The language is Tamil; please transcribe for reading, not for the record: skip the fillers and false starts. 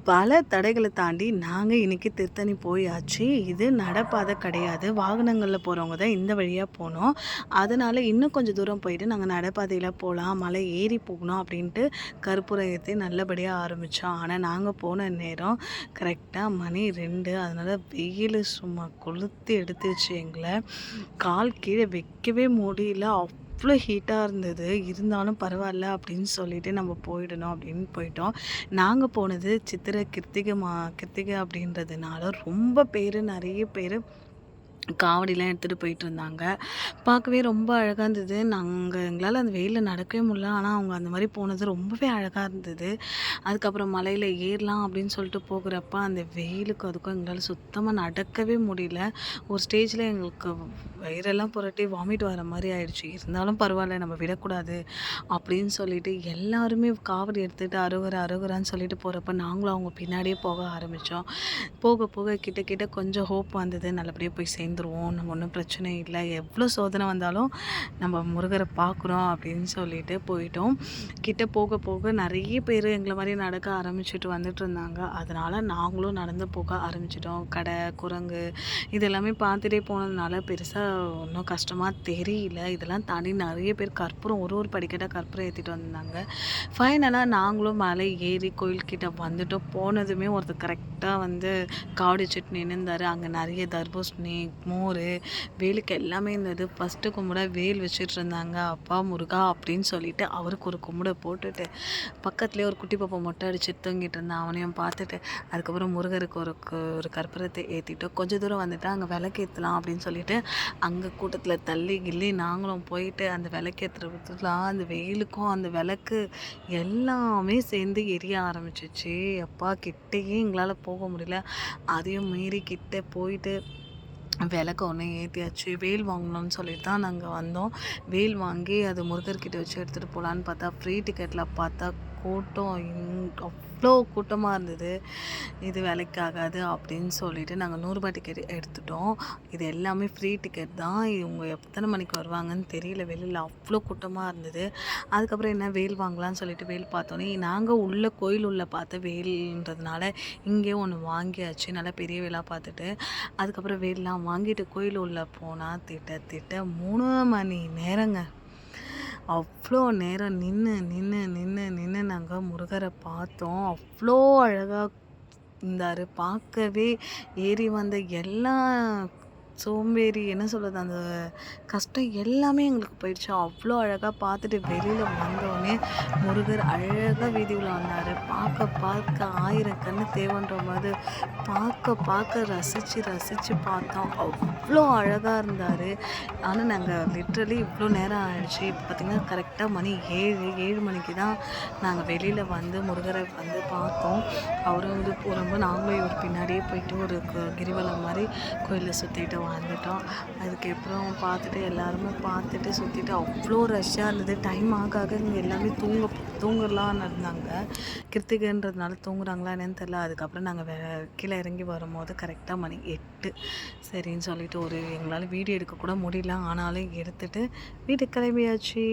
பல தடைகளை தாண்டி நாங்கள் இன்றைக்கி திருத்தணி போயாச்சு. இது நடைபாதை கிடையாது, வாகனங்களில் போகிறவங்க தான் இந்த வழியாக போனோம். அதனால் இன்னும் கொஞ்சம் தூரம் போயிட்டு நாங்கள் நடைபாதையில் போகலாம், மலை ஏறி போகணும் அப்படின்ட்டு கற்பூரம் ஏற்றி நல்லபடியாக ஆரம்பித்தோம். ஆனால் நாங்கள் போன நேரம் கரெக்டாக மணி 2. அதனால் வெயில் சும்மா கொளுத்தி எடுத்துச்சு எங்களை. கால் கீழே வைக்கவே முடியல, அவ்வளோ ஹீட்டாக இருந்தது. இருந்தாலும் பரவாயில்ல அப்படின்னு சொல்லிட்டு நம்ம போயிடணும் அப்படின்னு போயிட்டோம். நாங்கள் போனது சித்திரை கிருத்திகை அப்படின்றதுனால ரொம்ப பேர், நிறைய பேர் காவடிலாம் எடுத்துகிட்டு போயிட்டுருந்தாங்க. பார்க்கவே ரொம்ப அழகாக இருந்தது. எங்களால் அந்த வெயிலில் நடக்கவே முடியல. ஆனால் அவங்க அந்த மாதிரி போனது ரொம்பவே அழகாக இருந்தது. அதுக்கப்புறம் மலையில் ஏறலாம் அப்படின்னு சொல்லிட்டு போகிறப்ப அந்த வெயிலுக்கும் அதுக்கும் எங்களால் சுத்தமாக நடக்கவே முடியல. ஒரு ஸ்டேஜில் எங்களுக்கு வயிறெல்லாம் புரட்டி வாமிட் வர மாதிரி ஆயிடுச்சு. இருந்தாலும் பரவாயில்ல, நம்ம விடக்கூடாது அப்படின்னு சொல்லிட்டு எல்லாருமே காவடி எடுத்துகிட்டு அரோகரான்னு சொல்லிட்டு போகிறப்ப நாங்களும் அவங்க பின்னாடியே போக ஆரம்பித்தோம். போக போக கிட்ட கொஞ்சம் ஹோப் வந்தது. நல்லபடியாக போய் சேர்ந்துருவோம், நம்ம ஒன்றும் பிரச்சனை இல்லை, எவ்வளோ சோதனை வந்தாலும் நம்ம முருகரை பார்க்குறோம் அப்படின்னு சொல்லிட்டு போயிட்டோம். கிட்ட போக போக நிறைய பேர் எங்களை மாதிரி நடக்க ஆரம்பிச்சுட்டு வந்துட்டு இருந்தாங்க. அதனால் நாங்களும் நடந்து போக ஆரம்பிச்சிட்டோம். கடை, குரங்கு இதெல்லாமே பார்த்துட்டே போனதுனால பெருசாக ஒன்றும் கஷ்டமாக தெரியல. இதெல்லாம் தாண்டி நிறைய பேர் கற்பூரம் ஒரு படிக்கட்டாக கற்பூரம் ஏற்றிட்டு வந்திருந்தாங்க. ஃபைனலாக நாங்களும் மலை ஏறி கோயில்கிட்ட வந்துட்டோம். போனதுமே ஒருத்தர் கரெக்டாக வந்து காவடி வச்சுட்டு நின்றுந்தார். அங்கே நிறைய தர்பூசணி, மோர், வேலுக்கு எல்லாமே இருந்தது. ஃபஸ்ட்டு கும்பிட வேல் வச்சுட்டு இருந்தாங்க. அப்பா முருகா அப்படின்னு சொல்லிட்டு அவருக்கு ஒரு கும்பிட போட்டுட்டு பக்கத்துலேயே ஒரு குட்டி பாப்பா மொட்டை அடிச்சுட்டு தூங்கிட்டு இருந்தான். அவனையும் பார்த்துட்டு அதுக்கப்புறம் முருகருக்கு ஒரு கற்பூரத்தை ஏற்றிட்டு கொஞ்சம் தூரம் வந்துட்டு அங்கே விளக்கேற்றலாம் அப்படின்னு சொல்லிட்டு அங்கே கூட்டத்தில் தள்ளி கிள்ளி நாங்களும் போயிட்டு அந்த விளக்கேற்றுறதுலாம் அந்த வெயிலுக்கும் அந்த விளக்கு எல்லாமே சேர்ந்து எரிய ஆரம்பிச்சிச்சு. அப்பா கிட்டேயே எங்களால் போக முடியல. அதையும் மீறி கிட்ட போயிட்டு விளக்க ஒன்று ஏற்றியாச்சு. வேல் வாங்கணும்னு சொல்லிட்டு தான் நாங்கள் வந்தோம். வேல் வாங்கி அது முருகர்கிட்ட வச்சு எடுத்துகிட்டு போகலான்னு பார்த்தா ஃப்ரீ டிக்கெட்டில் பார்த்தா கூட்டம் அவ்வளோ கூட்டமாக இருந்தது. இது வேலைக்கு ஆகாது அப்படின்னு சொல்லிட்டு நாங்கள் 100 டிக்கெட் எடுத்துட்டோம். இது எல்லாமே ஃப்ரீ டிக்கெட் தான். இவங்க எத்தனை மணிக்கு வருவாங்கன்னு தெரியல. வெளியில் அவ்வளோ கூட்டமாக இருந்தது. அதுக்கப்புறம் என்ன வேல் வாங்கலான்னு சொல்லிட்டு வேல் பார்த்தோன்னே நாங்கள் கோயில் உள்ள பார்த்த வேல்ன்றதுனால இங்கேயே ஒன்று வாங்கியாச்சு. நல்லா பெரிய வேலாக பார்த்துட்டு அதுக்கப்புறம் வேல்லாம் வாங்கிட்டு கோயில் உள்ள போனால் திட்ட 3 மணி நேரங்க. அவ்வளோ நேரம் நின்று நாங்கள் முருகரை பார்த்தோம். அவ்வளோ அழகாக இருந்தார். பார்க்கவே ஏறி வந்த எல்லா சோம்பேறி என்ன சொல்கிறது, அந்த கஷ்டம் எல்லாமே எங்களுக்கு போயிடுச்சு. அவ்வளோ அழகாக பார்த்துட்டு வெளியில் வந்தோடனே முருகர் அழகாக வீதியில் வந்தார். பார்க்க 1000 கண்ணு தேவைன்ற மாதிரி பார்க்க ரசித்து பார்த்தோம். அவ்வளோ அழகாக இருந்தார். ஆனால் நாங்கள் லிட்ரலி இவ்வளோ நேரம் ஆயிடுச்சு. இப்போ பார்த்திங்கன்னா கரெக்டாக மணி 7 மணிக்கு தான் நாங்கள் வெளியில் வந்து முருகரை வந்து பார்த்தோம். அவரும் வந்து போகிறப்போ நாங்களும் இவர் பின்னாடியே போயிட்டு ஒரு கிரிவலம் மாதிரி கோயிலில் சுற்றிட்டு வந்துட்டோம். அதுக்கப்புறம் பார்த்துட்டு எல்லாருமே பார்த்துட்டு சுற்றிட்டு அவ்வளோ ரஷ்ஷாக இருந்தது. டைம் ஆக இங்கே எல்லாமே தூங்கலான்னு இருந்தாங்க. கிருத்திகைன்றதுனால தூங்குறாங்களா என்னன்னு தெரியல. அதுக்கப்புறம் நாங்கள் கீழே இறங்கி வரும்போது கரெக்டாக மணி 8. சரின்னு சொல்லிட்டு எங்களால் வீடியோ எடுக்கக்கூட முடியல. ஆனாலும் எடுத்துகிட்டு வீட்டுக்கு கிளம்பியாச்சு.